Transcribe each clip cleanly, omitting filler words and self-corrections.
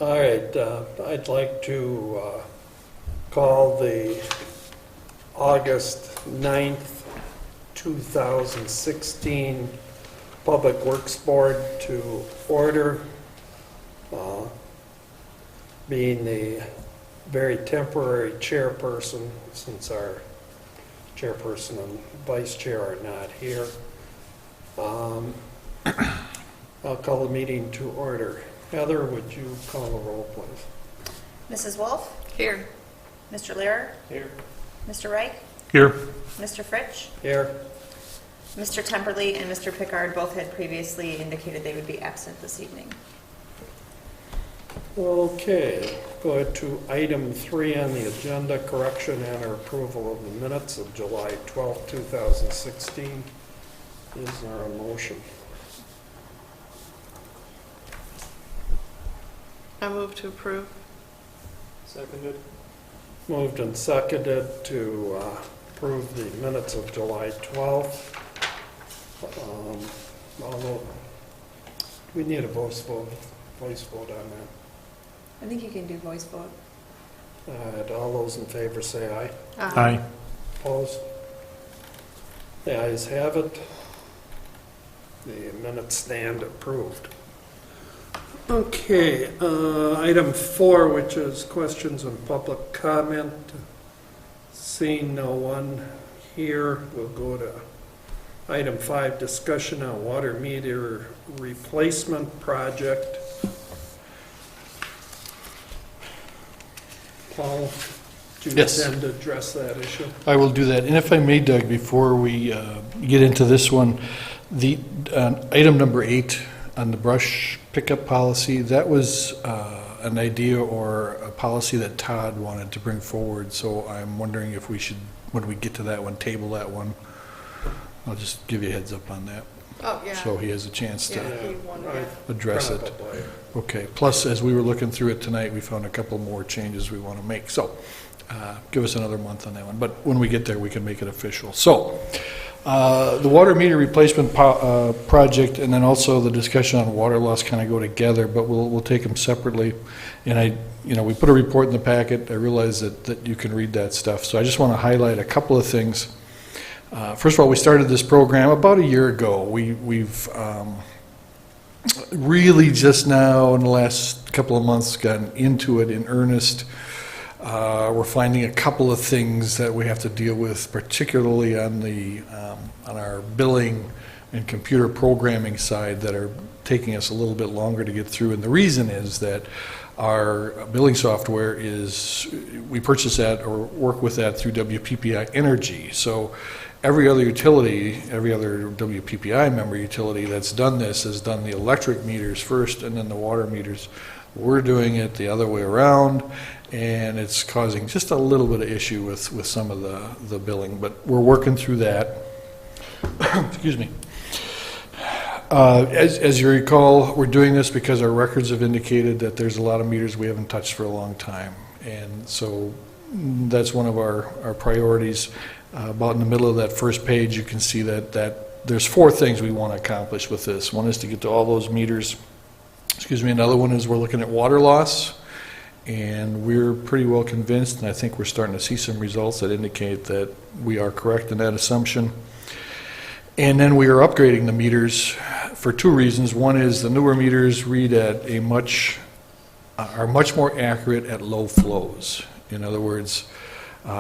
All right, I'd like to call the August 9th, 2016 Public Works Board to order. Being the very temporary chairperson, since our chairperson and vice chair are not here, I'll call the meeting to order. Heather, would you call the roll, please? Mrs. Wolf? Here. Mr. Lehrer? Here. Mr. Reich? Here. Mr. Fritsch? Here. Mr. Temperley and Mr. Pickard both had previously indicated they would be absent this evening. Okay, go ahead to item 3 on the agenda, correction and or approval of the minutes of July 12th, 2016. Is there a motion? I move to approve. Seconded. Moved and seconded to approve the minutes of July 12th. Although, we need a voice vote on that. I think you can do voice vote. All those in favor say aye. Aye. Opposed? The ayes have it. The minutes stand approved. Okay, item 4, which is questions and public comment. Seeing no one here, we'll go to item 5, discussion on water meter replacement project. Paul, do you Yes. intend to address that issue? I will do that. And if I may, Doug, before we get into this one, the item number 8 on the brush pickup policy, that was an idea or a policy that Todd wanted to bring forward. So I'm wondering if we should, when we get to that one, table that one. I'll just give you a heads up on that. Oh, yeah. So he has a chance to Yeah, he wanted it. address it. Probably. Okay, plus, as we were looking through it tonight, we found a couple more changes we want to make. So, give us another month on that one, but when we get there, we can make it official. So, the water meter replacement project and then also the discussion on water loss kind of go together, but we'll take them separately. And we put a report in the packet. I realize that you can read that stuff. So I just want to highlight a couple of things. First of all, we started this program about a year ago. We've really just now in the last couple of months gotten into it in earnest. We're finding a couple of things that we have to deal with, particularly on our billing and computer programming side, that are taking us a little bit longer to get through. And the reason is that our billing software we purchase that or work with that through WPPI Energy. So every other utility, every other WPPI member utility that's done this has done the electric meters first and then the water meters. We're doing it the other way around, and it's causing just a little bit of issue with some of the billing, but we're working through that. Excuse me. As you recall, we're doing this because our records have indicated that there's a lot of meters we haven't touched for a long time, and so that's one of our priorities. About in the middle of that first page, you can see that there's 4 things we want to accomplish with this. One is to get to all those meters. Another one is we're looking at water loss, and we're pretty well convinced, and I think we're starting to see some results that indicate that we are correct in that assumption. And then we are upgrading the meters for 2 reasons. One is the newer meters read at are much more accurate at low flows. In other words,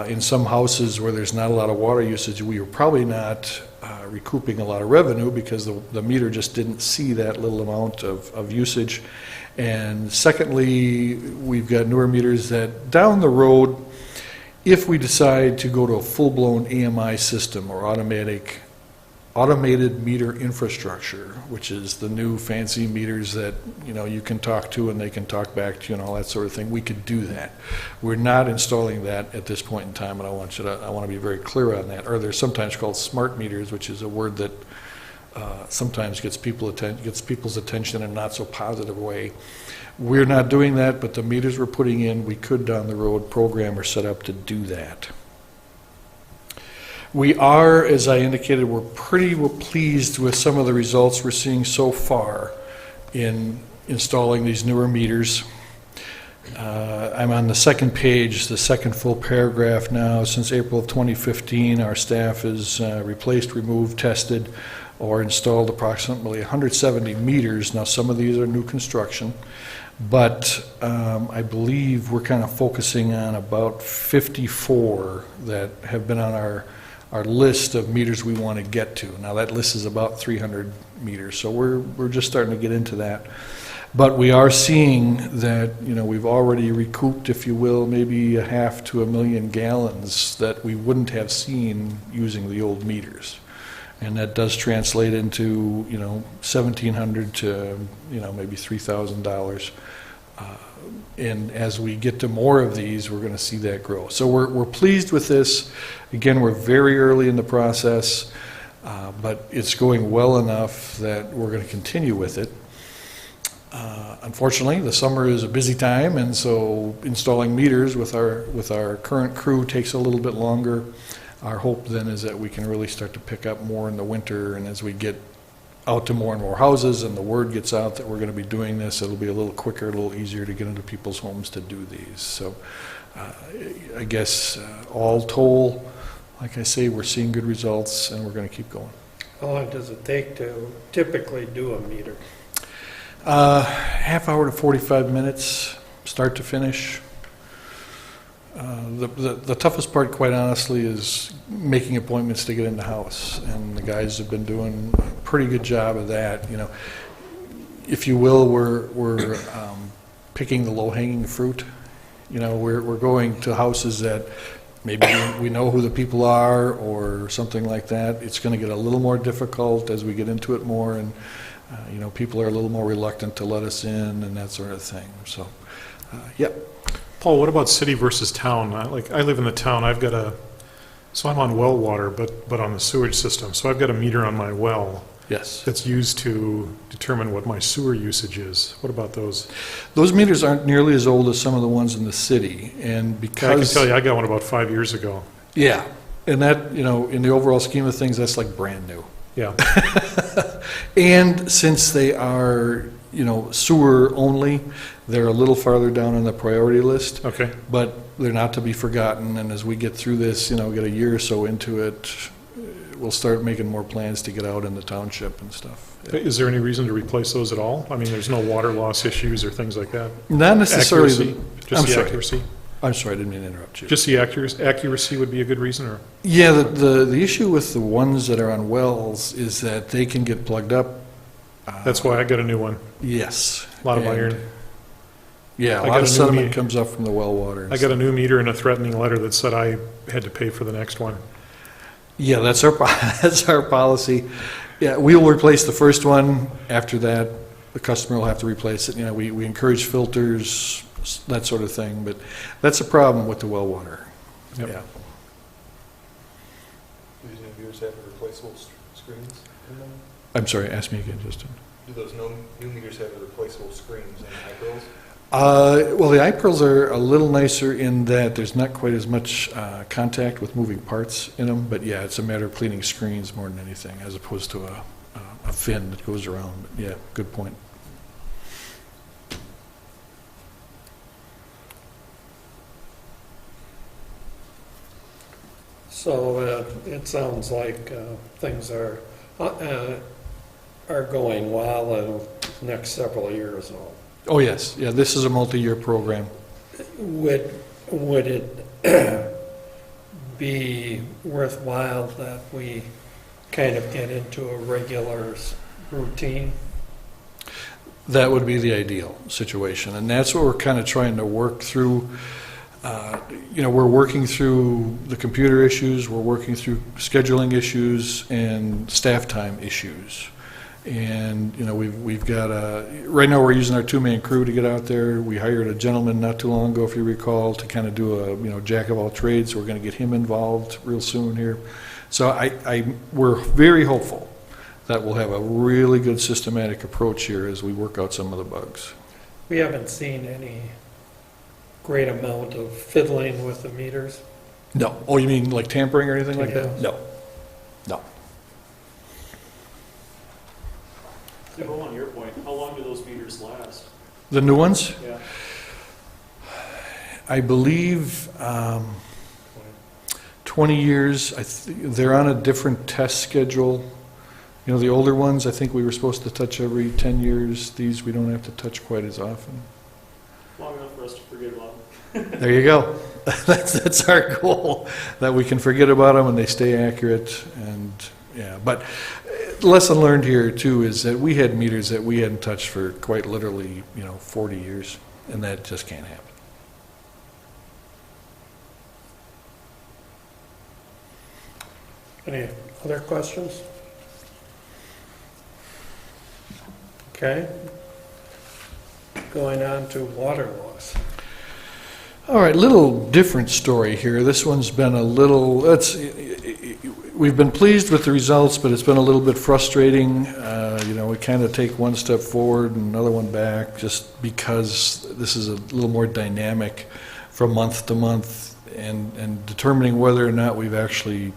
in some houses where there's not a lot of water usage, we are probably not recouping a lot of revenue because the meter just didn't see that little amount of usage. And secondly, we've got newer meters that down the road, if we decide to go to a full-blown AMI system or automated meter infrastructure, which is the new fancy meters that you can talk to and they can talk back to you and all that sort of thing, we could do that. We're not installing that at this point in time, and I want to be very clear on that. Or they're sometimes called smart meters, which is a word that sometimes gets people's attention in a not so positive way. We're not doing that, but the meters we're putting in, we could down the road program or set up to do that. We are, as I indicated, we're pretty pleased with some of the results we're seeing so far in installing these newer meters. I'm on the second page, the second full paragraph now. Since April of 2015, our staff has replaced, removed, tested, or installed approximately 170 meters. Now, some of these are new construction, but I believe we're kind of focusing on about 54 that have been on our list of meters we want to get to. Now, that list is about 300 meters, so we're just starting to get into that. But we are seeing that, you know, we've already recouped, if you will, maybe 0.5 to 1 million gallons that we wouldn't have seen using the old meters. And that does translate into, you know, $1,700 to, you know, maybe $3,000. And as we get to more of these, we're going to see that grow. So we're pleased with this. Again, we're very early in the process, but it's going well enough that we're going to continue with it. Unfortunately, the summer is a busy time, and so installing meters with our current crew takes a little bit longer. Our hope then is that we can really start to pick up more in the winter, and as we get out to more and more houses and the word gets out that we're going to be doing this, it'll be a little quicker, a little easier to get into people's homes to do these. So I guess all told, like I say, we're seeing good results, and we're going to keep going. How long does it take to typically do a meter? Half hour to 45 minutes, start to finish. The toughest part, quite honestly, is making appointments to get in the house, and the guys have been doing a pretty good job of that. You know, if you will, we're picking the low-hanging fruit. You know, we're going to houses that maybe we know who the people are or something like that. It's going to get a little more difficult as we get into it more, and you know, people are a little more reluctant to let us in and that sort of thing. So, yep. Paul, what about city versus town? I live in the town. So I'm on well water, but on the sewage system. So I've got a meter on my well. Yes. That's used to determine what my sewer usage is. What about those? Those meters aren't nearly as old as some of the ones in the city, and because I can tell you, I got one about 5 years ago. Yeah, and that, you know, in the overall scheme of things, that's like brand new. Yeah. And since they are, you know, sewer only, they're a little farther down on the priority list. Okay. But they're not to be forgotten, and as we get through this, you know, get a year or so into it, we'll start making more plans to get out in the township and stuff. Yeah. Is there any reason to replace those at all? I mean, there's no water loss issues or things like that? Not necessarily. Accuracy? Just the accuracy? I'm sorry, I didn't mean to interrupt you. Just the accuracy would be a good reason, or? Yeah, the issue with the ones that are on wells is that they can get plugged up. That's why I got a new one. Yes. A lot of And, iron. Yeah, a I lot got of a new sediment meter. comes up from the well water. and I got a new meter and a threatening letter that said I had to pay for the next one. Yeah, that's our, that's our policy. Yeah, we'll replace the first one. After that, the customer will have to replace it. You know, we encourage filters, that sort of thing, but that's a problem with the well water. Yep. Yeah. Do these new meters have replaceable screens in them? I'm sorry, ask me again, Justin. Do those new meters have replaceable screens and iPros? Well, the iPearls are a little nicer in that there's not quite as much contact with moving parts in them, but yeah, it's a matter of cleaning screens more than anything, as opposed to a fin that goes around. But yeah, good point. So it sounds like things are going well in the next several years. Oh, yes. Yeah, this is a multi-year program. Would it be worthwhile that we kind of get into a regular routine? That would be the ideal situation, and that's what we're kind of trying to work through. You know, we're working through the computer issues, we're working through scheduling issues and staff time issues. And, you know, we've got right now we're using our two-man crew to get out there. We hired a gentleman not too long ago, if you recall, to kind of do a, you know, jack of all trades. So we're going to get him involved real soon here. So we're very hopeful that we'll have a really good systematic approach here as we work out some of the bugs. We haven't seen any great amount of fiddling with the meters. No. Oh, you mean like tampering or anything like that? Yes. No. No. To go on your point, how long do those meters last? The new ones? Yeah. I believe 20 years. They're on a different test schedule. You know, the older ones, I think we were supposed to touch every 10 years. These we don't have to touch quite as often. Long enough for us to forget about them. There you go. That's our goal, that we can forget about them and they stay accurate. And yeah, but the lesson learned here too is that we had meters that we hadn't touched for quite literally, 40 years, and that just can't happen. Any other questions? Okay. Going on to water loss. All right, little different story here. This one's been a little, we've been pleased with the results, but it's been a little bit frustrating. We kind of take one step forward and another one back just because this is a little more dynamic from month to month and determining whether or not we've actually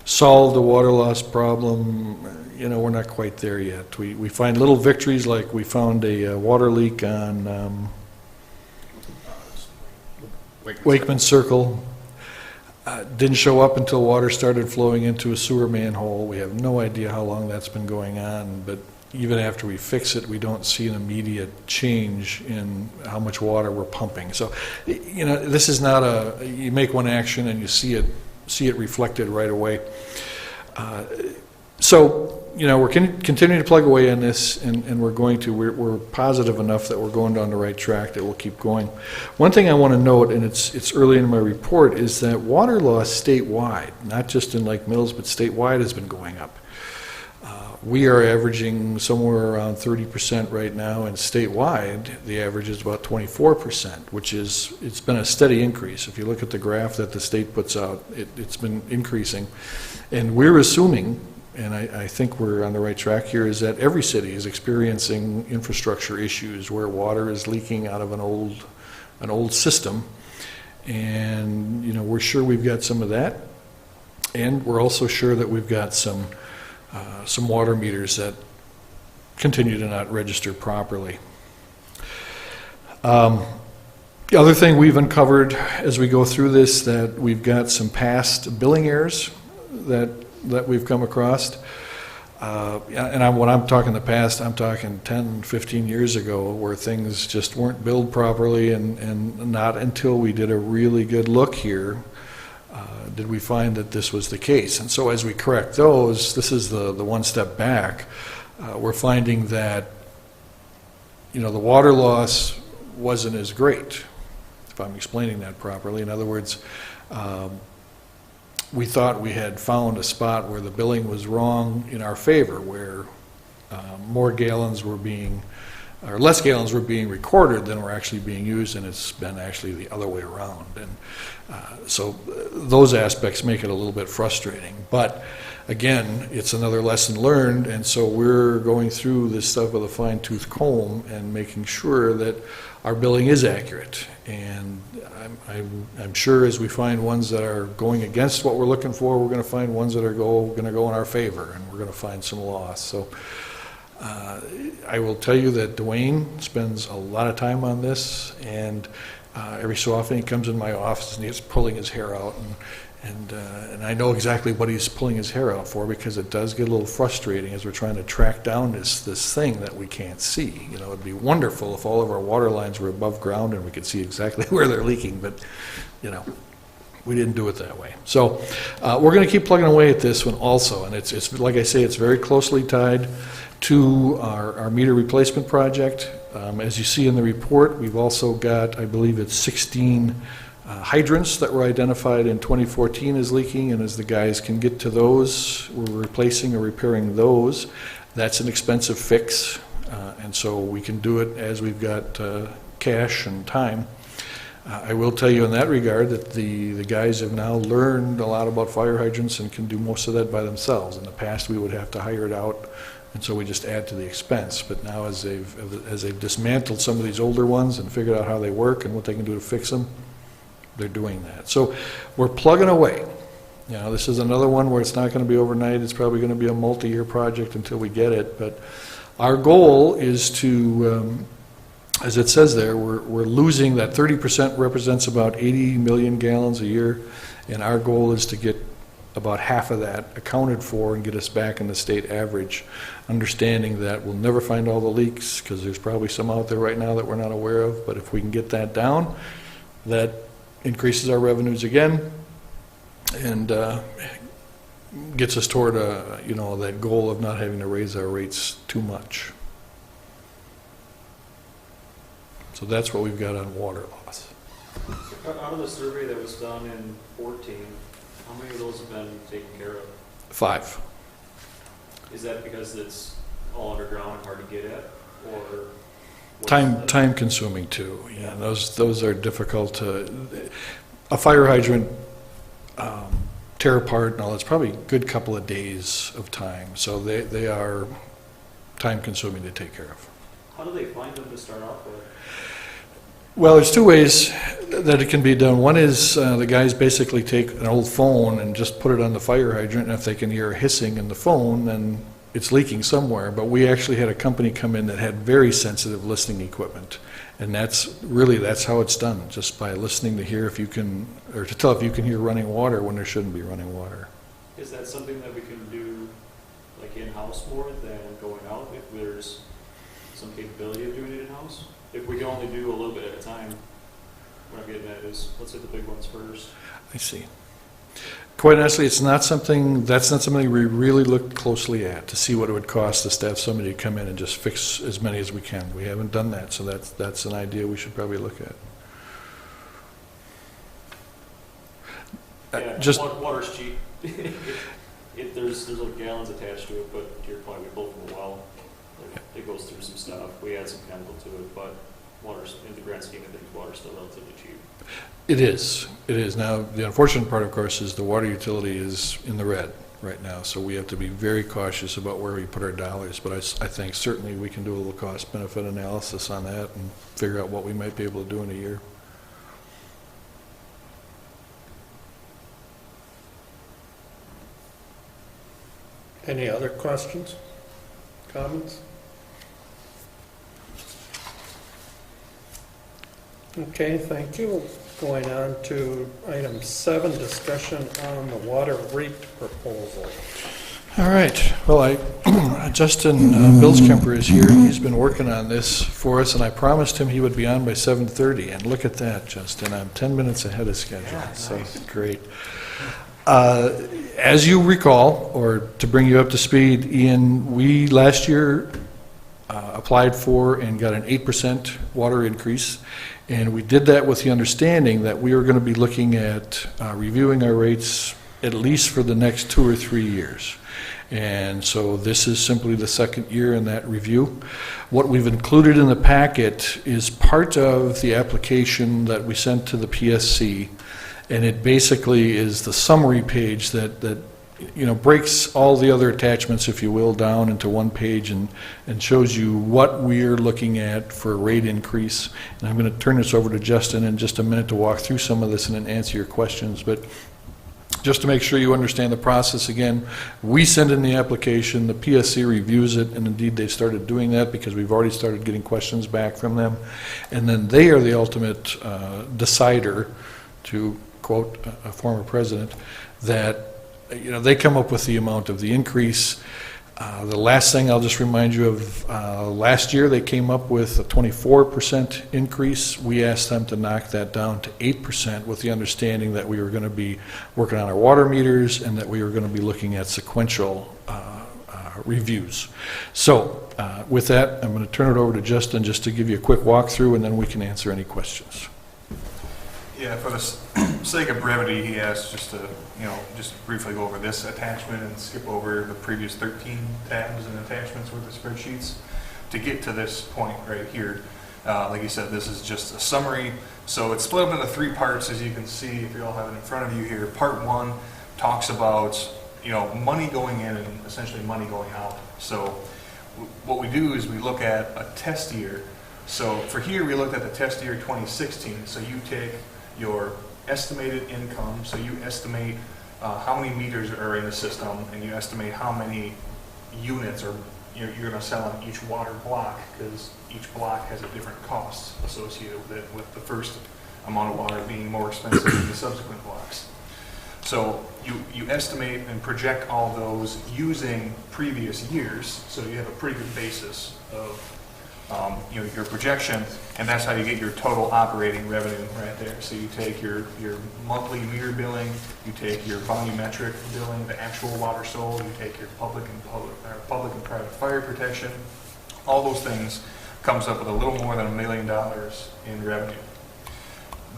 solved the water loss problem. We're not quite there yet. We find little victories, like we found a water leak on Wakeman Circle. Didn't show up until water started flowing into a sewer manhole. We have no idea how long that's been going on, but even after we fix it, we don't see an immediate change in how much water we're pumping. So, this is not you make one action and you see it reflected right away. We're continuing to plug away on this, and we're positive enough that we're going down the right track that we'll keep going. One thing I want to note, and it's early in my report, is that water loss statewide, not just in Lake Mills, but statewide, has been going up. We are averaging somewhere around 30% right now, and statewide, the average is about 24%, it's been a steady increase. If you look at the graph that the state puts out, it's been increasing. And we're assuming, and I think we're on the right track here, is that every city is experiencing infrastructure issues where water is leaking out of an old system. And, we're sure we've got some of that. And we're also sure that we've got some water meters that continue to not register properly. The other thing we've uncovered as we go through this, that we've got some past billing errors that we've come across. When I'm talking the past, I'm talking 10, 15 years ago, where things just weren't billed properly, and not until we did a really good look here did we find that this was the case. And so as we correct those, this is the one step back. We're finding that, the water loss wasn't as great, if I'm explaining that properly. In other words, we thought we had found a spot where the billing was wrong in our favor, where less gallons were being recorded than were actually being used, and it's been actually the other way around. And so those aspects make it a little bit frustrating. But again, it's another lesson learned, and so we're going through this stuff with a fine-tooth comb and making sure that our billing is accurate. And I'm sure as we find ones that are going against what we're looking for, we're going to find ones that are going to go in our favor, and we're going to find some loss. So I will tell you that Dwayne spends a lot of time on this, and every so often he comes in my office and he's pulling his hair out, and I know exactly what he's pulling his hair out for, because it does get a little frustrating as we're trying to track down this thing that we can't see. It'd be wonderful if all of our water lines were above ground and we could see exactly where they're leaking, but we didn't do it that way. So we're going to keep plugging away at this one also, and it's like I say, it's very closely tied to our meter replacement project. As you see in the report, we've also got, I believe it's 16 hydrants that were identified in 2014 as leaking, and as the guys can get to those, we're replacing or repairing those. That's an expensive fix, and so we can do it as we've got cash and time. I will tell you in that regard that the guys have now learned a lot about fire hydrants and can do most of that by themselves. In the past, we would have to hire it out, and so we just add to the expense. But now as they've dismantled some of these older ones and figured out how they work and what they can do to fix them, they're doing that. So we're plugging away. This is another one where it's not going to be overnight. It's probably going to be a multi-year project until we get it. But our goal is to as it says there, we're losing, that 30% represents about 80 million gallons a year, and our goal is to get about half of that accounted for and get us back in the state average, understanding that we'll never find all the leaks, because there's probably some out there right now that we're not aware of, but if we can get that down, that increases our revenues again, and gets us toward that goal of not having to raise our rates too much. So that's what we've got on water loss. Out of the survey that was done in 14, how many of those have been taken care of? 5. Is that because it's all underground and hard to get at, or? what is that? Time consuming too. Yeah, those are difficult to. A fire hydrant tear apart and all. It's probably a good couple of days of time. So they are time consuming to take care of. How do they find them to start off with? Well, there's 2 ways that it can be done. One is the guys basically take an old phone and just put it on the fire hydrant, and if they can hear hissing in the phone, then it's leaking somewhere. But we actually had a company come in that had very sensitive listening equipment, and that's how it's done, just by listening to hear if you can, or to tell if you can hear running water when there shouldn't be running water. Is that something that we can do like in-house more than going out, if there's some capability of doing it in-house? If we can only do a little bit at a time, what I'm getting at is, let's hit the big ones first. I see. Quite honestly, that's not something we really looked closely at to see what it would cost us to have somebody come in and just fix as many as we can. We haven't done that, so that's an idea we should probably look at. Yeah, water's cheap. There's like gallons attached to it, but to your point, we pull from a well. It goes through some stuff. We add some chemical to it, but water's, in the grand scheme of things, water's still relatively cheap. It is. Now, the unfortunate part, of course, is the water utility is in the red right now, so we have to be very cautious about where we put our dollars. But I think certainly we can do a little cost-benefit analysis on that and figure out what we might be able to do in a year. Any other questions, comments? Okay, thank you. Going on to item 7, discussion on the water rate proposal. All right. Well, Justin Bilskemper is here. He's been working on this for us, and I promised him he would be on by 7:30. And look at that, Justin. I'm 10 minutes ahead of schedule. Yeah, nice. So great. As you recall, or to bring you up to speed, Ian, we last year applied for and got an 8% water increase. And we did that with the understanding that we were going to be looking at reviewing our rates at least for the next 2 or 3 years. And so this is simply the second year in that review. What we've included in the packet is part of the application that we sent to the PSC, and it basically is the summary page that breaks all the other attachments, if you will, down into one page and shows you what we're looking at for a rate increase. And I'm going to turn this over to Justin in just a minute to walk through some of this and then answer your questions. But just to make sure you understand the process again, we send in the application, the PSC reviews it, and indeed they started doing that because we've already started getting questions back from them. And then they are the ultimate decider, to quote a former president, that they come up with the amount of the increase. The last thing I'll just remind you of, last year they came up with a 24% increase. We asked them to knock that down to 8% with the understanding that we were going to be working on our water meters and that we were going to be looking at sequential reviews. So with that, I'm going to turn it over to Justin just to give you a quick walkthrough, and then we can answer any questions. Yeah, for the sake of brevity, he asked just to, just briefly go over this attachment and skip over the previous 13 tabs and attachments with the spreadsheets to get to this point right here. Like you said, this is just a summary. So it's split up into 3 parts, as you can see, if you all have it in front of you here. Part 1 talks about, money going in and essentially money going out. So what we do is we look at a test year. So for here, we looked at the test year 2016. So you take your estimated income, so you estimate how many meters are in the system, and you estimate how many units you're going to sell on each water block, because each block has a different cost associated with it, with the first amount of water being more expensive than the subsequent blocks. So you estimate and project all those using previous years, so you have a pretty good basis of your projection, and that's how you get your total operating revenue right there. So you take your monthly meter billing, you take your volumetric billing, the actual water sold, you take your public and private fire protection, all those things comes up with a little more than $1 million in revenue.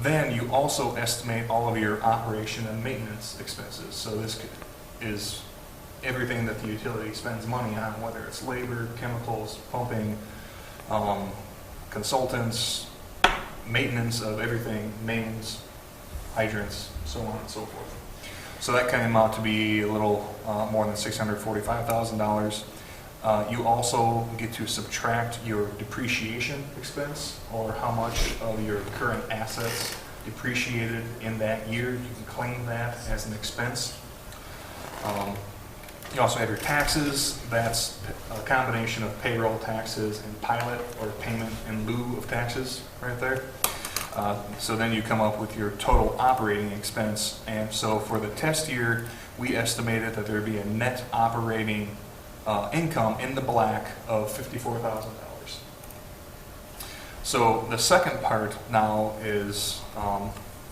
Then you also estimate all of your operation and maintenance expenses. So this is everything that the utility spends money on, whether it's labor, chemicals, pumping, consultants, maintenance of everything, mains, hydrants, so on and so forth. So that came out to be a little more than $645,000. You also get to subtract your depreciation expense, or how much of your current assets depreciated in that year. You can claim that as an expense. You also have your taxes. That's a combination of payroll taxes and pilot, or payment in lieu of taxes, right there. So then you come up with your total operating expense. And so for the test year, we estimated that there would be a net operating income in the black of $54,000. So the second part now is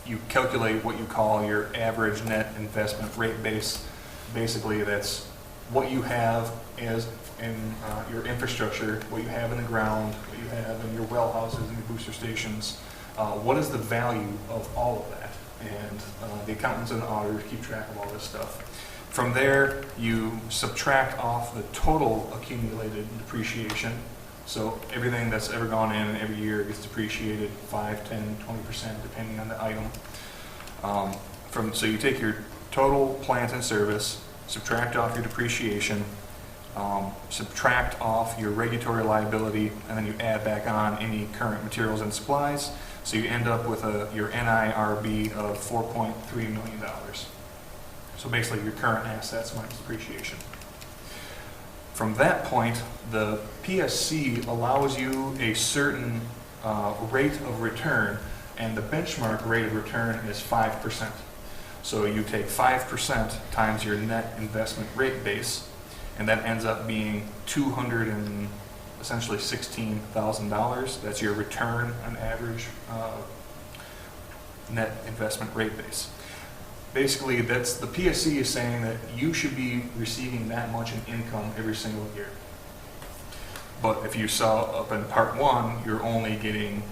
you calculate what you call your average net investment rate base. Basically, that's what you have as in your infrastructure, what you have in the ground, what you have in your well houses and your booster stations. What is the value of all of that? And the accountants and the auditors keep track of all this stuff. From there, you subtract off the total accumulated depreciation. So everything that's ever gone in every year gets depreciated 5, 10, 20% depending on the item. So you take your total plant and service, subtract off your depreciation, subtract off your regulatory liability, and then you add back on any current materials and supplies. So you end up with your NIRB of $4.3 million. So basically your current assets minus depreciation. From that point, the PSC allows you a certain rate of return, and the benchmark rate of return is 5%. So you take 5% times your net investment rate base, and that ends up being essentially $16,000. That's your return on average net investment rate base. Basically, that's the PSC is saying that you should be receiving that much in income every single year. But if you saw up in part 1, you're only getting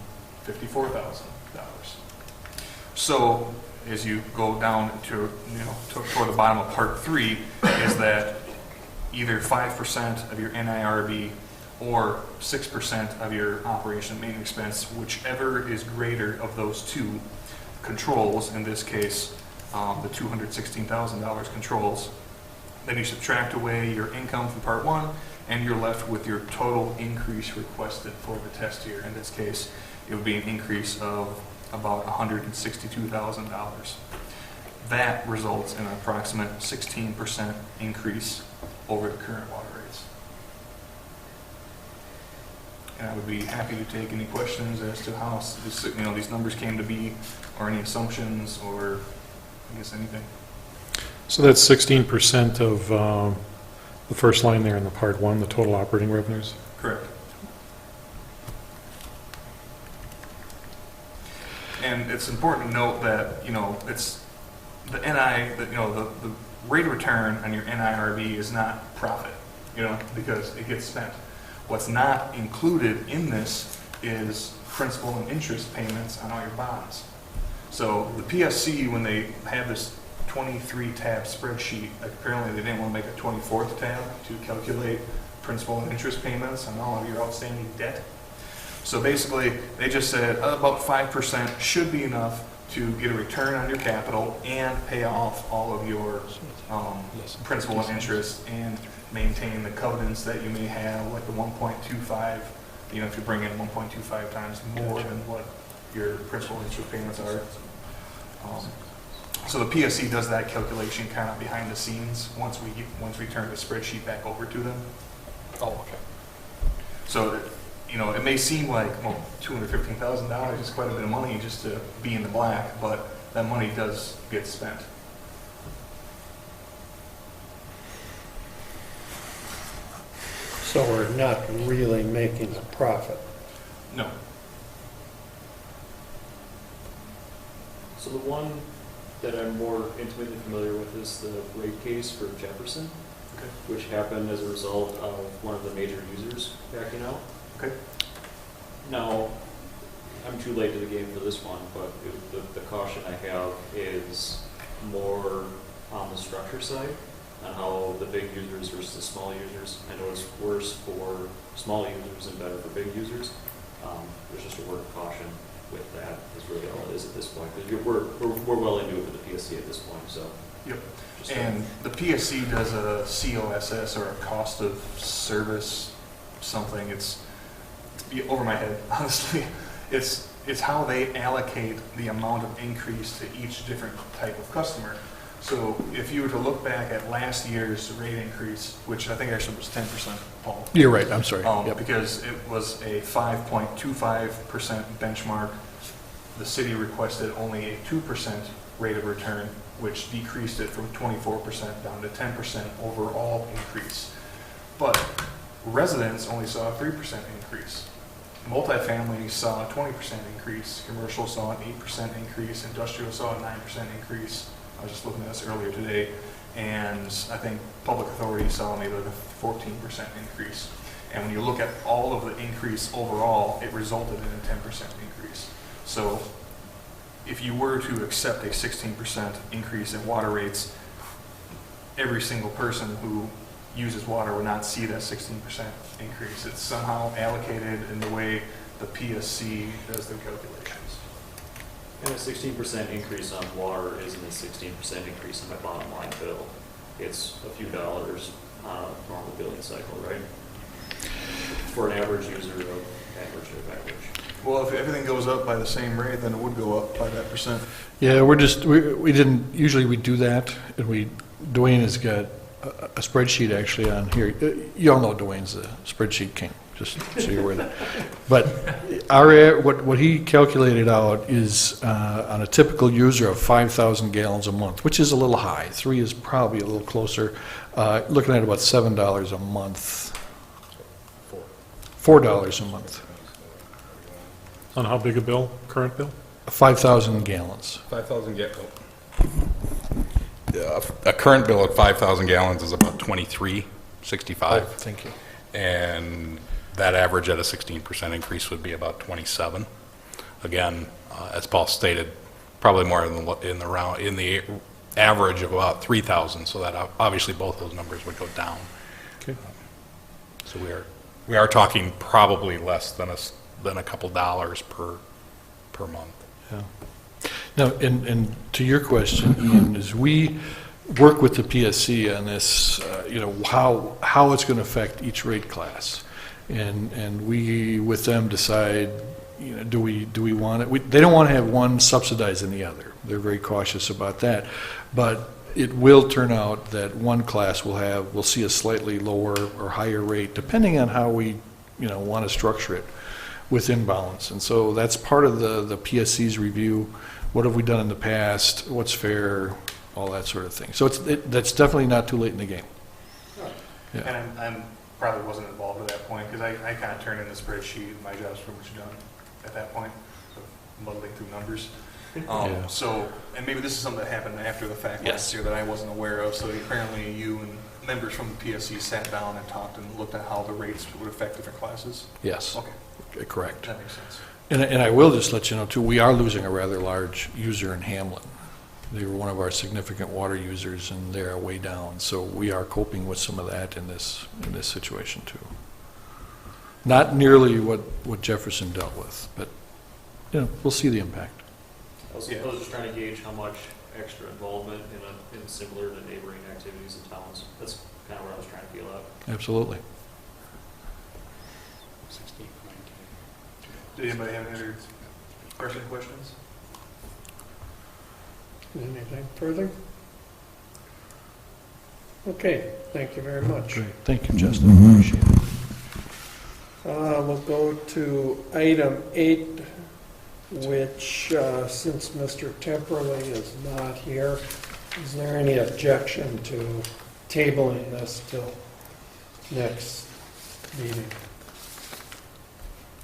$54,000. So as you go down to toward the bottom of part 3, is that either 5% of your NIRB or 6% of your operation and maintenance expense, whichever is greater of those two controls, in this case, the $216,000 controls. Then you subtract away your income from part 1, and you're left with your total increase requested for the test year. In this case, it would be an increase of about $162,000. That results in an approximate 16% increase over the current water rates. And I would be happy to take any questions as to how these numbers came to be, or any assumptions, or I guess anything. So that's 16% of the first line there in the part 1, the total operating revenues? Correct. And it's important to note that, it's the the rate of return on your NIRB is not profit, because it gets spent. What's not included in this is principal and interest payments on all your bonds. So the PSC, when they have this 23-tab spreadsheet, apparently they didn't want to make a 24th tab to calculate principal and interest payments on all of your outstanding debt. So basically, they just said about 5% should be enough to get a return on your capital and pay off all of your principal and interest and maintain the covenants that you may have, like the 1.25, if you bring in 1.25 times more than what your principal and interest payments are. So the PSC does that calculation kind of behind the scenes once we turn the spreadsheet back over to them. Oh, okay. So you know, it may seem like, well, $215,000 is quite a bit of money just to be in the black, but that money does get spent. So we're not really making a profit. No. So the one that I'm more intimately familiar with is the rate case for Jefferson, Okay. which happened as a result of one of the major users backing out. Okay. Now, I'm too late to the game for this one, but the caution I have is more on the structure side, on how the big users versus the small users. I know it's worse for small users and better for big users. There's just a word of caution with that is really all it is at this point, because we're well into it with the PSC at this point, so. Yep. just And the PSC does a COSS, or a cost of service something. It's over my head, honestly. It's how they allocate the amount of increase to each different type of customer. So if you were to look back at last year's rate increase, which I think actually was 10%, Paul. You're right, I'm sorry. Yep. Because it was a 5.25% benchmark. The city requested only a 2% rate of return, which decreased it from 24% down to 10% overall increase. But residents only saw a 3% increase. Multifamily saw a 20% increase. Commercial saw an 8% increase. Industrial saw a 9% increase. I was just looking at this earlier today, and I think public authority saw maybe like a 14% increase. And when you look at all of the increase overall, it resulted in a 10% increase. So if you were to accept a 16% increase in water rates, every single person who uses water would not see that 16% increase. It's somehow allocated in the way the PSC does their calculations. And a 16% increase on water isn't a 16% increase in my bottom line bill. It's a few dollars on a normal billing cycle, right? For an average user of average. Well, if everything goes up by the same rate, then it would go up by that percent. Yeah, we didn't, usually we do that, and Dwayne has got a spreadsheet actually on here. You all know Dwayne's the spreadsheet king, just so you're aware of that. But what he calculated out is on a typical user of 5,000 gallons a month, which is a little high. 3 is probably a little closer. Looking at about $7 a month. $4 a month. On how big a bill, current bill? 5,000 gallons. 5,000 gallons. A current bill at 5,000 gallons is about $23.65. Thank you. And that average at a 16% increase would be about 27. Again, as Paul stated, probably more in the average of about 3,000. So that obviously both those numbers would go down. Okay. So we are talking probably less than a couple dollars per month. Yeah. Now, and to your question, Ian, as we work with the PSC on this, how it's going to affect each rate class, and we with them decide, do we want it? They don't want to have one subsidizing the other. They're very cautious about that, but it will turn out that one class will see a slightly lower or higher rate depending on how we want to structure it within balance. And so that's part of the PSC's review. What have we done in the past? What's fair? All that sort of thing. So that's definitely not too late in the game. Yeah. And I probably wasn't involved at that point, because I kind of turned in the spreadsheet, and my job's pretty much done at that point, so muddling through numbers. Yeah. So, and maybe this is something that happened after the fact Yes. last year that I wasn't aware of, so apparently you and members from the PSC sat down and talked and looked at how the rates would affect different classes? Yes. Okay, Correct. that makes sense. And I will just let you know, too, we are losing a rather large user in Hamlin. They were one of our significant water users, and they're way down. So we are coping with some of that in this situation, too. Not nearly what Jefferson dealt with, but, we'll see the impact. I was just trying to gauge how much extra involvement in similar to neighboring activities in towns. That's kind of what I was trying to feel out. Absolutely. 16, 19. Did anybody have any other questions? Anything further? Okay, thank you very much. Great. Thank you, Justin. Appreciate it. We'll go to item 8, which, since Mr. Temperley is not here, is there any objection to tabling this till next meeting?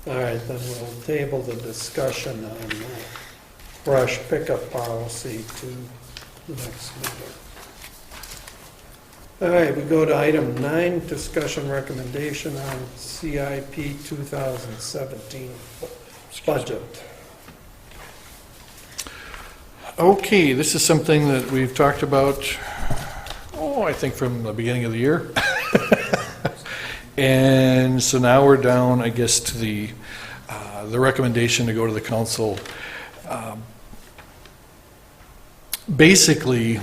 All right, then we'll table the discussion on the brush pickup policy to the next meeting. All right, we go to item 9, discussion recommendation on CIP 2017 budget. Okay, this is something that we've talked about, I think from the beginning of the year. And so now we're down, I guess, to the recommendation to go to the council. Basically,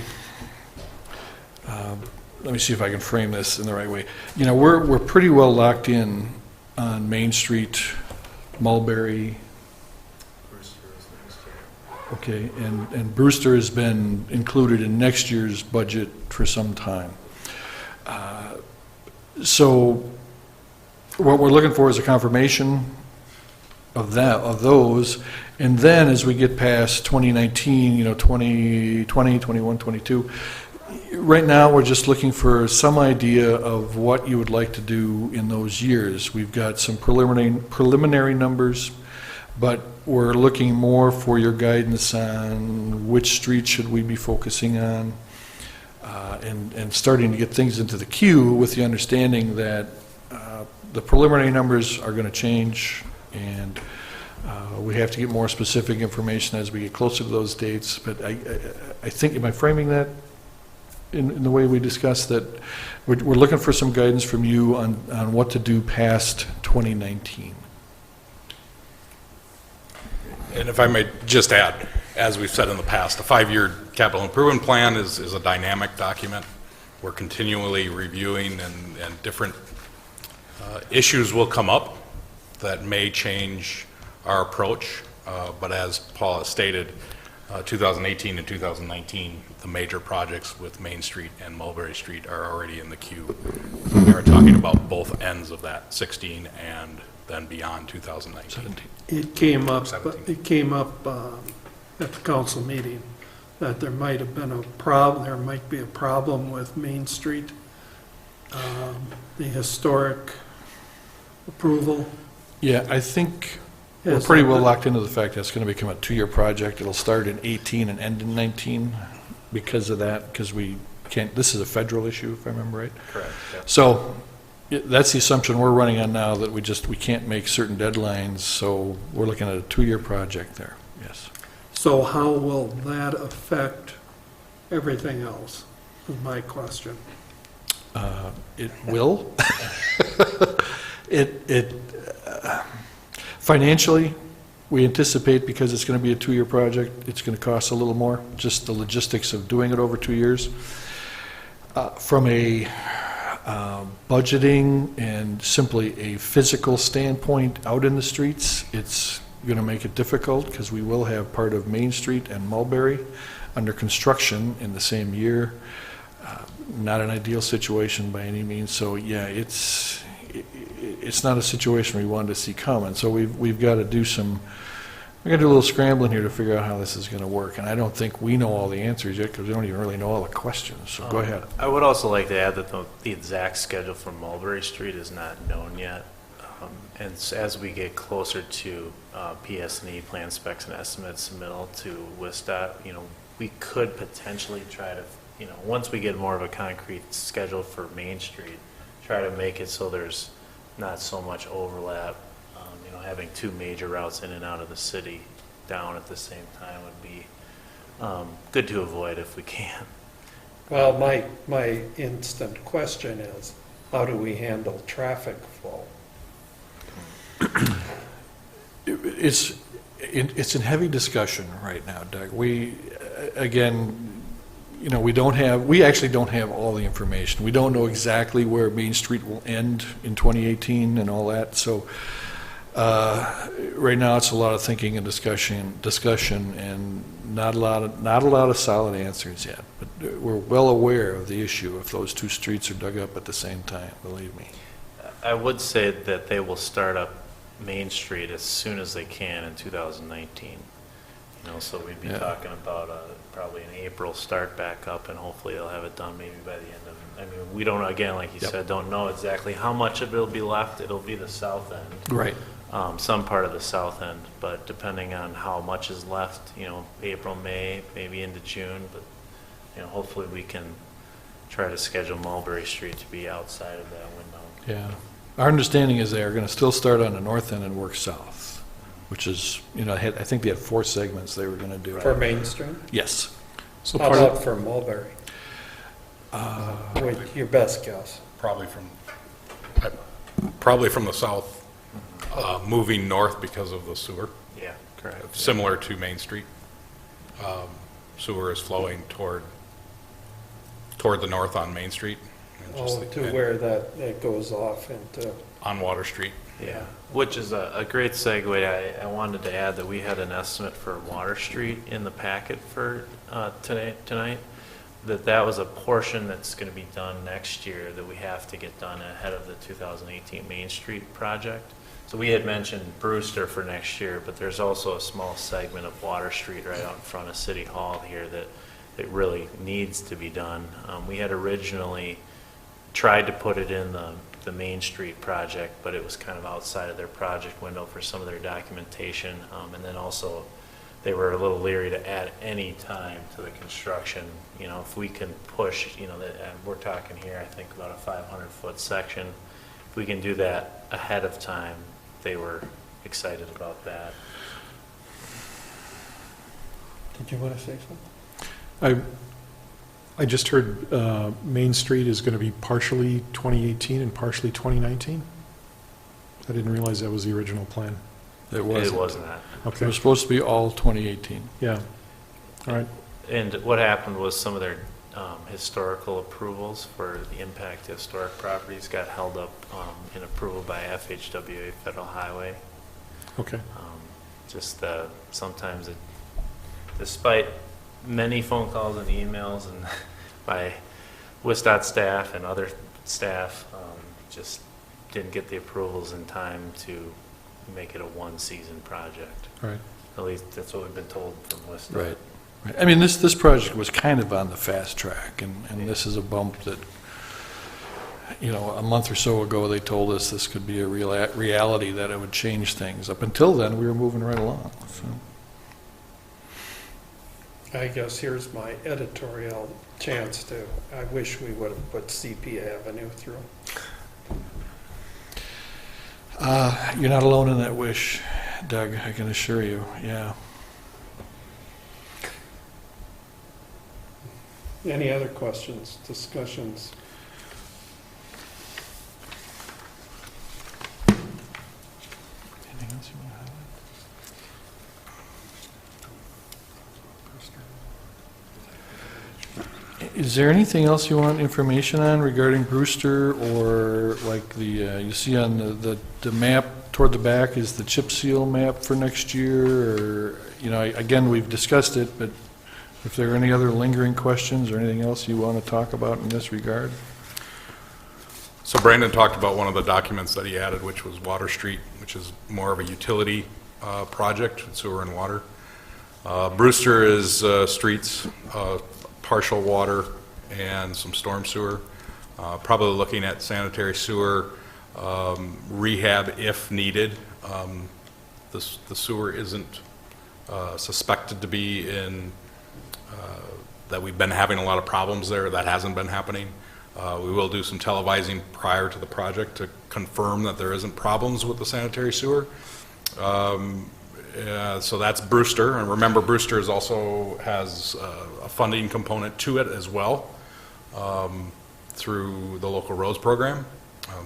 let me see if I can frame this in the right way. You know, we're pretty well locked in on Main Street, Mulberry. Okay, and Brewster has been included in next year's budget for some time. So what we're looking for is a confirmation of those, and then as we get past 2019, 2020, 21, 22, right now we're just looking for some idea of what you would like to do in those years. We've got some preliminary numbers, but we're looking more for your guidance on which streets should we be focusing on, and starting to get things into the queue with the understanding that the preliminary numbers are going to change, and we have to get more specific information as we get closer to those dates. But I think, am I framing that in the way we discussed, that we're looking for some guidance from you on what to do past 2019? And if I may just add, as we've said in the past, a 5-year capital improvement plan is a dynamic document. We're continually reviewing, and different issues will come up that may change our approach. But as Paul has stated, 2018 and 2019, the major projects with Main Street and Mulberry Street are already in the queue. We are talking about both ends of that, 16 and then beyond 2019. It came up 17. At the council meeting that there might have been a problem, there might be a problem with Main Street, the historic approval. Yeah, I think we're pretty well locked into the fact that it's going to become a 2-year project. It'll start in 18 and end in 19 because of that, because we can't, this is a federal issue, if I remember right. Correct, yeah. So that's the assumption we're running on now, that we can't make certain deadlines, so we're looking at a 2-year project there, yes. So how will that affect everything else, is my question. It will. Financially, we anticipate, because it's going to be a 2-year project, it's going to cost a little more, just the logistics of doing it over 2 years. From a budgeting and simply a physical standpoint out in the streets, it's going to make it difficult, because we will have part of Main Street and Mulberry under construction in the same year. Not an ideal situation by any means. So yeah, it's not a situation we wanted to see come, and so we've got to do a little scrambling here to figure out how this is going to work. And I don't think we know all the answers yet, because we don't even really know all the questions. So go ahead. I would also like to add that the exact schedule for Mulberry Street is not known yet. And as we get closer to PS&E, plan specs and estimates submittal to WSDOT, we could potentially try to, once we get more of a concrete schedule for Main Street, try to make it so there's not so much overlap. Having 2 major routes in and out of the city down at the same time would be good to avoid if we can. Well, my instant question is, how do we handle traffic flow? It's in heavy discussion right now, Doug. We actually don't have all the information. We don't know exactly where Main Street will end in 2018 and all that. So right now it's a lot of thinking and discussion, and not a lot of solid answers yet. But we're well aware of the issue if those 2 streets are dug up at the same time. Believe me. I would say that they will start up Main Street as soon as they can in 2019. You know, so we'd be Yeah. talking about probably an April start back up, and hopefully they'll have it done maybe by the end of, I mean, we don't, again, like you Yep. said, don't know exactly how much of it will be left. It'll be the south end. Right. Some part of the south end, but depending on how much is left, you know, April, May, maybe into June, but, you know, hopefully we can try to schedule Mulberry Street to be outside of that window. Yeah. Our understanding is they are going to still start on the north end and work south, which is, you know, I think they had 4 segments they were going to do. For Main Street? Yes. So How part about of, for Mulberry? Wait, your best guess. Probably from the south, moving north because of the sewer, Yeah, correct. similar to Main Street. Sewer is flowing toward the north on Main Street. and just Oh, the- to and where that goes off into, On Water Street. Yeah, which is a great segue. I wanted to add that we had an estimate for Water Street in the packet for tonight, that was a portion that's going to be done next year that we have to get done ahead of the 2018 Main Street project. So we had mentioned Brewster for next year, but there's also a small segment of Water Street right out in front of City Hall here that really needs to be done. We had originally tried to put it in the Main Street project, but it was kind of outside of their project window for some of their documentation. And then also, they were a little leery to add any time to the construction. You know, if we can push, you know, we're talking here, I think about a 500-foot section. If we can do that ahead of time, they were excited about that. did you want to say something? I just heard Main Street is going to be partially 2018 and partially 2019. I didn't realize that was the original plan. It was. It was not. It Okay, was supposed to be all 2018. yeah. All right, And what happened was some of their historical approvals for the impact to historic properties got held up in approval by FHWA Federal Highway. okay. Just sometimes, despite many phone calls and emails and by WISDOT staff and other staff, just didn't get the approvals in time to make it a one-season project. All right. At least that's what we've been told from WISDOT. Right. I mean, this project was kind of on the fast track, and this is a bump that, you know, a month or so ago, they told us this could be a reality, that it would change things. Up until then, we were moving right along, so. I guess here's my editorial chance to, I wish we would have put CP Avenue through. You're not alone in that wish, Doug, I can assure you, yeah. Any other questions, discussions? Anything else you want to highlight? Is there anything else you want information on regarding Brewster, or like you see on the map toward the back is the chip seal map for next year, or, you know, again, we've discussed it, but if there are any other lingering questions or anything else you want to talk about in this regard? So Brandon talked about one of the documents that he added, which was Water Street, which is more of a utility project, sewer and water. Brewster is streets, partial water, and some storm sewer. Probably looking at sanitary sewer rehab if needed. The sewer isn't suspected to be in, that we've been having a lot of problems there. That hasn't been happening. We will do some televising prior to the project to confirm that there isn't problems with the sanitary sewer. So that's Brewster, and remember Brewster also has a funding component to it as well through the local roads program.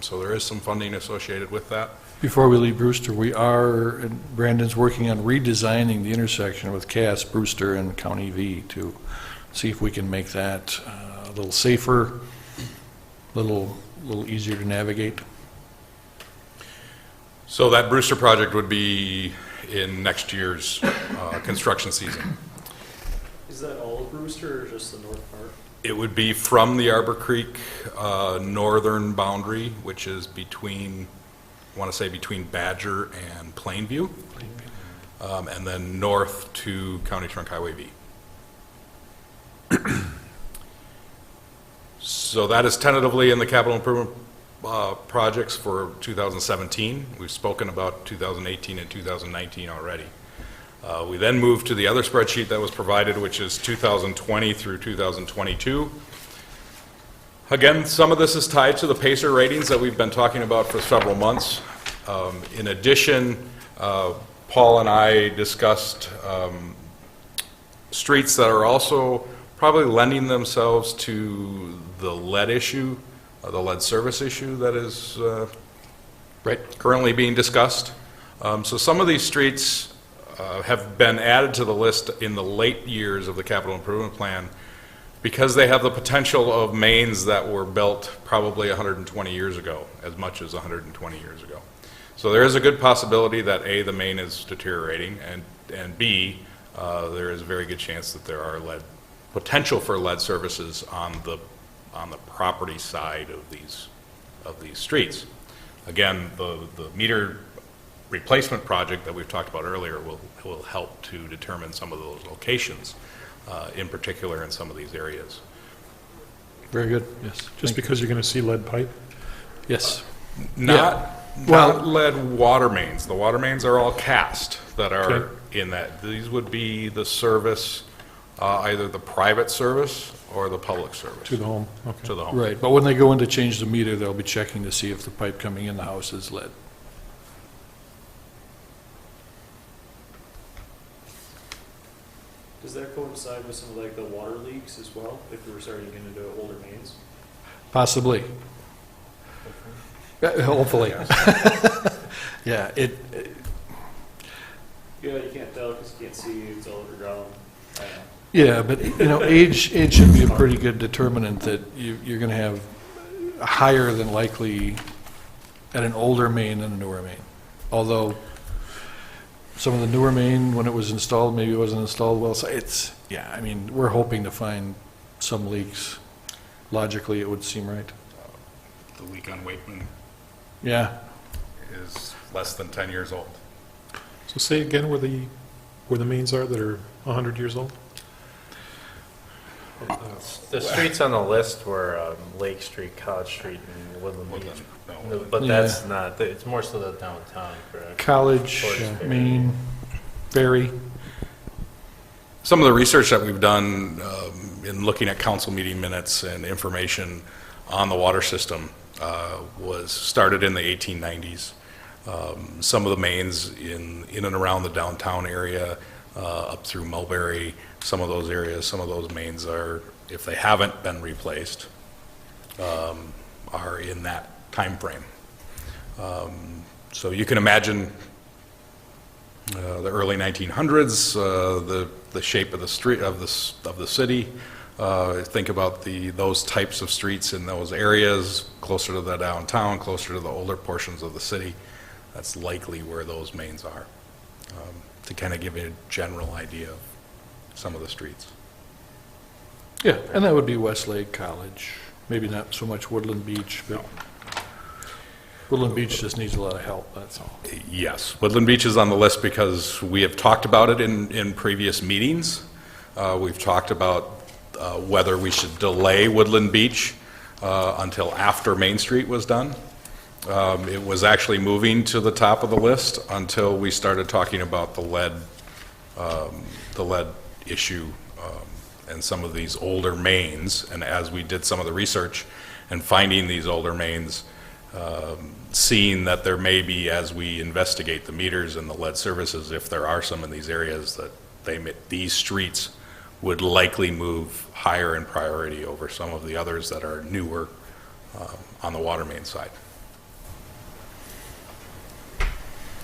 So there is some funding associated with that. Before we leave Brewster, Brandon's working on redesigning the intersection with Cass, Brewster, and County V to see if we can make that a little safer, a little easier to navigate. So that Brewster project would be in next year's construction season. Is that all of Brewster or just the north part? It would be from the Arbor Creek northern boundary, which is between, I want to say between Badger and Plainview, and then north to County Trunk Highway V. So that is tentatively in the capital improvement projects for 2017. We've spoken about 2018 and 2019 already. We then moved to the other spreadsheet that was provided, which is 2020 through 2022. Again, some of this is tied to the PACER ratings that we've been talking about for several months. In addition, Paul and I discussed streets that are also probably lending themselves to the lead issue, the lead service issue that is currently being discussed. So some of these streets have been added to the list in the late years of the capital improvement plan because they have the potential of mains that were built probably 120 years ago, as much as 120 years ago. So there is a good possibility that A, the main is deteriorating, and B, there is a very good chance that there are potential for lead services on the property side of these streets. Again, the meter replacement project that we've talked about earlier will help to determine some of those locations, in particular in some of these areas. Very good, yes. Just because you're going to see lead pipe? Yes. Not Well- lead water mains. The water mains are all cast that are Okay. in that. These would be the service, either the private service or the public service. To the home, okay. To the home. Right, but when they go in to change the meter, they'll be checking to see if the pipe coming in the house is lead. Does that coincide with some of like the water leaks as well, if we were starting to get into older mains? Possibly. Hopefully. Yeah, Yeah, you can't tell because you can't see, it's all underground. I don't know. yeah, but, age should be a pretty good determinant that you're gonna have higher than likely at an older main than a newer main. Although, some of the newer main, when it was installed, maybe it wasn't installed well, so we're hoping to find some leaks. Logically, it would seem right. The leak on Wakeman Yeah, is less than 10 years old. So say again where the mains are that are 100 years old? The streets on the list were Lake Street, College Street, and Woodland Beach. No. But Yeah. that's not, it's more so the downtown, correct? College, Towards Maine, Berry. Some of the research that we've done in looking at council meeting minutes and information on the water system was started in the 1890s. Some of the mains in and around the downtown area, up through Mulberry, some of those areas, some of those mains are, if they haven't been replaced, are in that time frame. So you can imagine the early 1900s, the shape of the street of the city. Think about those types of streets in those areas, closer to the downtown, closer to the older portions of the city. That's likely where those mains are, to kind of give you a general idea of some of the streets. Yeah, and that would be Westlake, College, maybe not so much Woodland Beach, but Woodland Beach just needs a lot of help, that's all. Yes, Woodland Beach is on the list because we have talked about it in previous meetings. We've talked about whether we should delay Woodland Beach until after Main Street was done. It was actually moving to the top of the list until we started talking about the lead issue and some of these older mains. And as we did some of the research and finding these older mains, seeing that there may be, as we investigate the meters and the lead services, if there are some in these areas, that these streets would likely move higher in priority over some of the others that are newer on the water main side.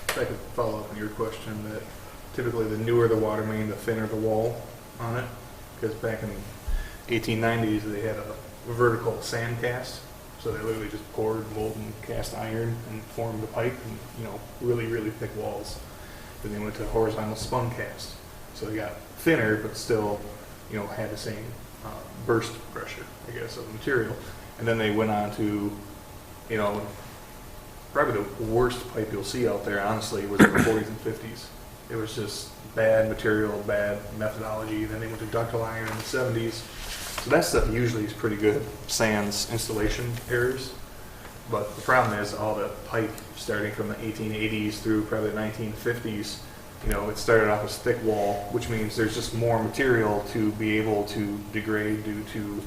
If I could follow up on your question, that typically the newer the water main, the thinner the wall on it, because back in 1890s, they had a vertical sand cast, so they literally just poured molten cast iron and formed the pipe, and really, really thick walls. Then they went to horizontal spun cast, so they got thinner, but still, had the same burst pressure, I guess, of the material. And then they went on to, you know, probably the worst pipe you'll see out there, honestly, was in the 40s and 50s. It was just bad material, bad methodology. Then they went to ductile iron in the 70s. So that stuff usually is pretty good sans installation errors. But the problem is all the pipe starting from the 1880s through probably the 1950s, you know, it started off as thick wall, which means there's just more material to be able to degrade due to,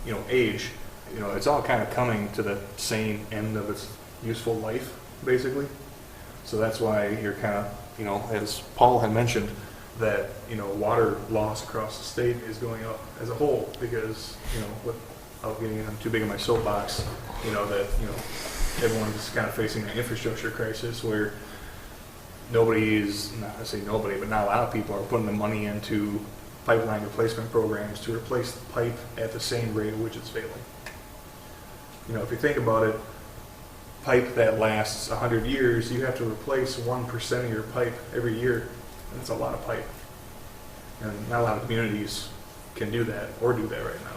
you know, age. You know, it's all kind of coming to the same end of its useful life, basically. So that's why you're kind of, you know, as Paul had mentioned, that, you know, water loss across the state is going up as a whole because, you know, without getting too big in my soapbox, you know, that, you know, everyone's kind of facing an infrastructure crisis where nobody is, not to say nobody, but not a lot of people are putting the money into pipeline replacement programs to replace the pipe at the same rate at which it's failing. You know, if you think about it, pipe that lasts 100 years, you have to replace 1% of your pipe every year. That's a lot of pipe. And not a lot of communities can do that or do that right now.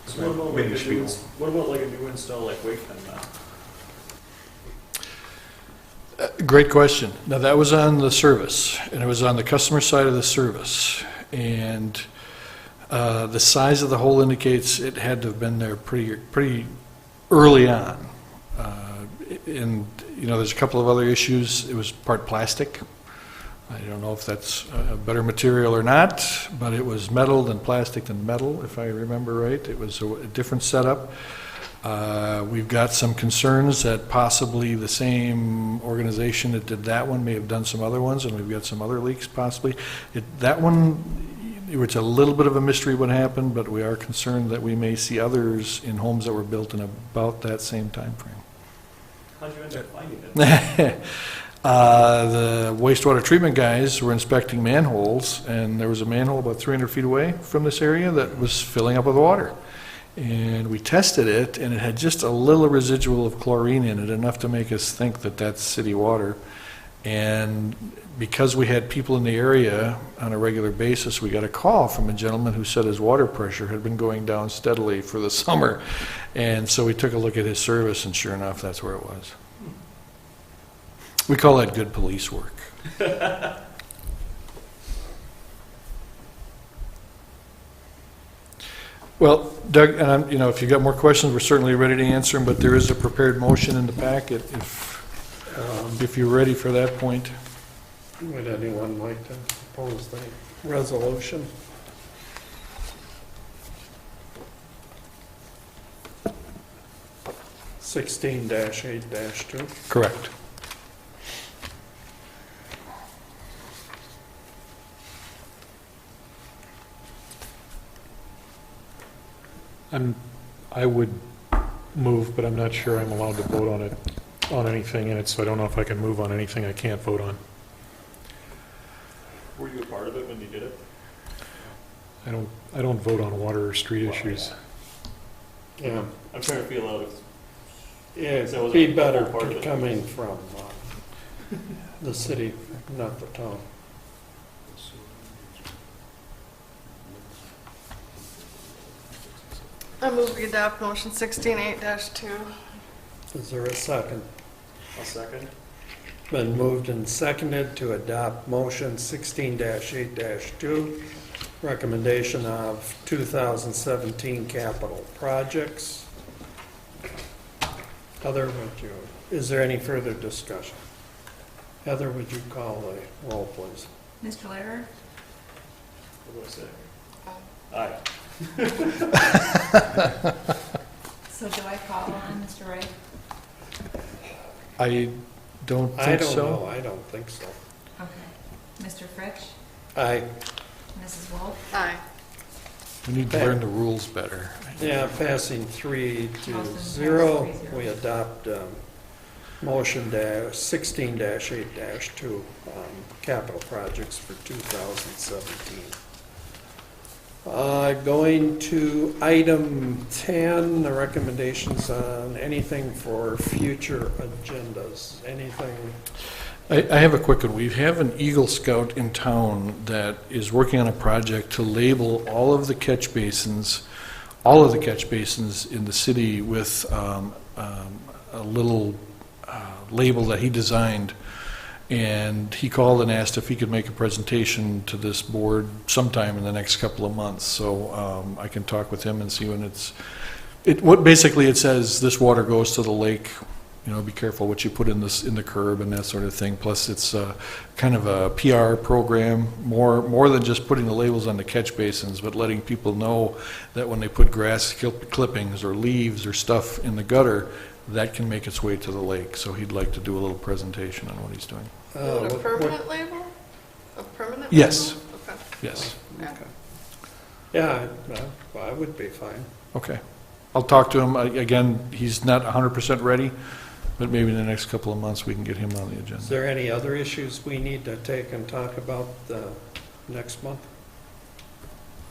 So what about like a new install like Wakeman now? Great question. Now, that was on the service, and it was on the customer side of the service. And the size of the hole indicates it had to have been there pretty early on. And, you know, there's a couple of other issues. It was part plastic. I don't know if that's a better material or not, but it was metal than plastic than metal, if I remember right. It was a different setup. We've got some concerns that possibly the same organization that did that one may have done some other ones, and we've got some other leaks possibly. That one, it's a little bit of a mystery what happened, but we are concerned that we may see others in homes that were built in about that same time frame. How'd you end up finding it? The wastewater treatment guys were inspecting manholes, and there was a manhole about 300 feet away from this area that was filling up with water. And we tested it, and it had just a little residual of chlorine in it, enough to make us think that that's city water. And because we had people in the area on a regular basis, we got a call from a gentleman who said his water pressure had been going down steadily for the summer. And so we took a look at his service, and sure enough, that's where it was. We call that good police work. Well, Doug, and you know, if you've got more questions, we're certainly ready to answer them, but there is a prepared motion in the packet if you're ready for that point. Would anyone like to propose the resolution? (16-8-2). Correct. I would move, but I'm not sure I'm allowed to vote on anything in it, so I don't know if I can move on anything I can't vote on. Were you a part of it when you did it? I don't vote on water or street issues. Yeah, I'm trying to feel out of. yeah, So it was it'd be a better part of it. coming from the city, not the town. I move we adopt motion 16-8-2. Is there a second? A second. Been moved and seconded to adopt motion 16-8-2, recommendation of 2017 capital projects. Heather, is there any further discussion? Heather, would you call the roll, please? Mr. Lehrer? What do I say? Aye. So do I call on Mr. Wright? I don't I think don't so. know, I don't think so. Okay. Mr. Fritsch? Aye. Mrs. Wolf? Aye. We need to learn the rules better. Yeah, passing 3-0, Motion passed 3-0. we adopt motion 16-8-2, capital projects for 2017. Going to item 10, the recommendations on anything for future agendas. Anything? I have a quick one. We have an Eagle Scout in town that is working on a project to label all of the catch basins in the city with a little label that he designed. And he called and asked if he could make a presentation to this board sometime in the next couple of months. So I can talk with him and see when basically it says this water goes to the lake. You know, be careful what you put in the curb and that sort of thing. Plus, it's kind of a PR program, more than just putting the labels on the catch basins, but letting people know that when they put grass clippings or leaves or stuff in the gutter, that can make its way to the lake. So he'd like to do a little presentation on what he's doing. Is it a permanent label? A permanent? Yes. Label? Okay. Yes. Yeah. Yeah, I would be fine. Okay. I'll talk to him. Again, he's not 100% ready, but maybe in the next couple of months we can get him on the Is agenda. there any other issues we need to take and talk about next month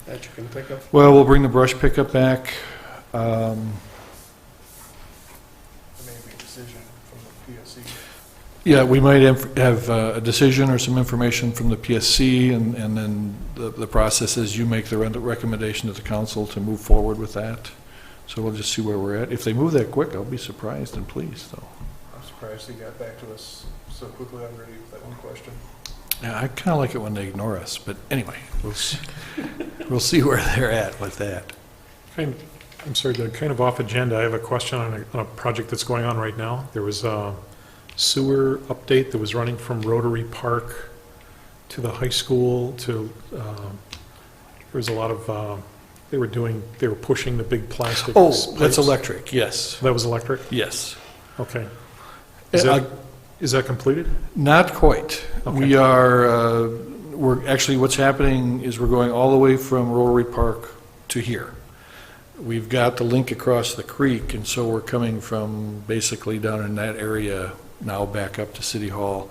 that you can think of? Well, we'll bring the brush pickup back. Maybe a decision from the PSC. Yeah, we might have a decision or some information from the PSC, and then the process is you make the recommendation to the council to move forward with that. So we'll just see where we're at. If they move that quick, I'll be surprised and pleased, though. I'm surprised he got back to us so quickly already with that one question. Yeah, I kind of like it when they ignore us, but anyway, we'll see where they're at with that. I'm sorry, Doug, kind of off agenda, I have a question on a project that's going on right now. There was a sewer update that was running from Rotary Park to the high school to, there was a lot of, they were pushing the big plastic Oh, pipes. that's electric, yes, That was electric? yes. Okay. Uh, Is that completed? Not quite. Okay. We're actually, what's happening is we're going all the way from Rotary Park to here. We've got the link across the creek, and so we're coming from basically down in that area now back up to City Hall.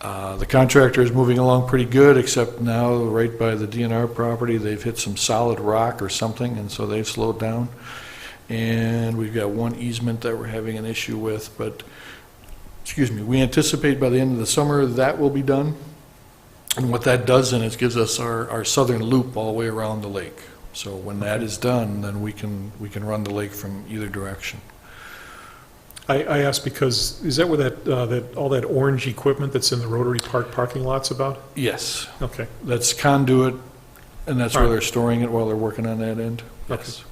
The contractor is moving along pretty good, except now right by the DNR property, they've hit some solid rock or something, and so they've slowed down. And we've got one easement that we're having an issue with, but, excuse me, we anticipate by the end of the summer that will be done. And what that does then is gives us our southern loop all the way around the lake. So when that is done, then we can run the lake from either direction. I asked because, is that where all that orange equipment that's in the Rotary Park parking lot's about? Yes, Okay. that's conduit, and that's where All right. they're storing it while they're working on that end. Okay. Yes.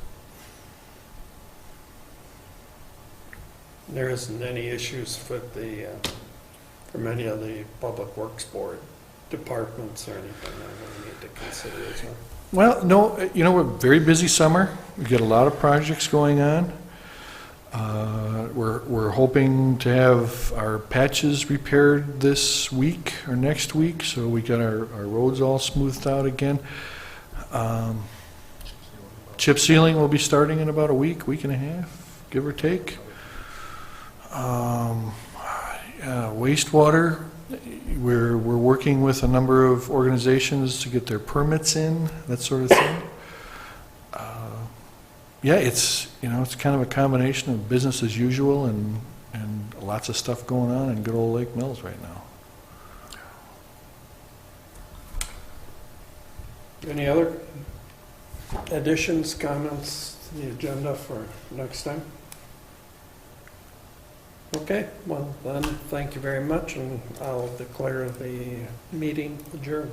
There isn't any issues with from any of the Public Works Board departments or anything that we need to consider as well? Well, no, we're very busy summer. We've got a lot of projects going on. We're hoping to have our patches repaired this week or next week, so we got our roads all smoothed out again. Chip sealing will be starting in about a week and a half, give or take. Wastewater, we're working with a number of organizations to get their permits in, that sort of thing. Yeah, it's kind of a combination of business as usual and lots of stuff going on in good old Lake Mills right now. Any other additions, comments to the agenda for next time? Okay, well then, thank you very much, and I'll declare the meeting adjourned.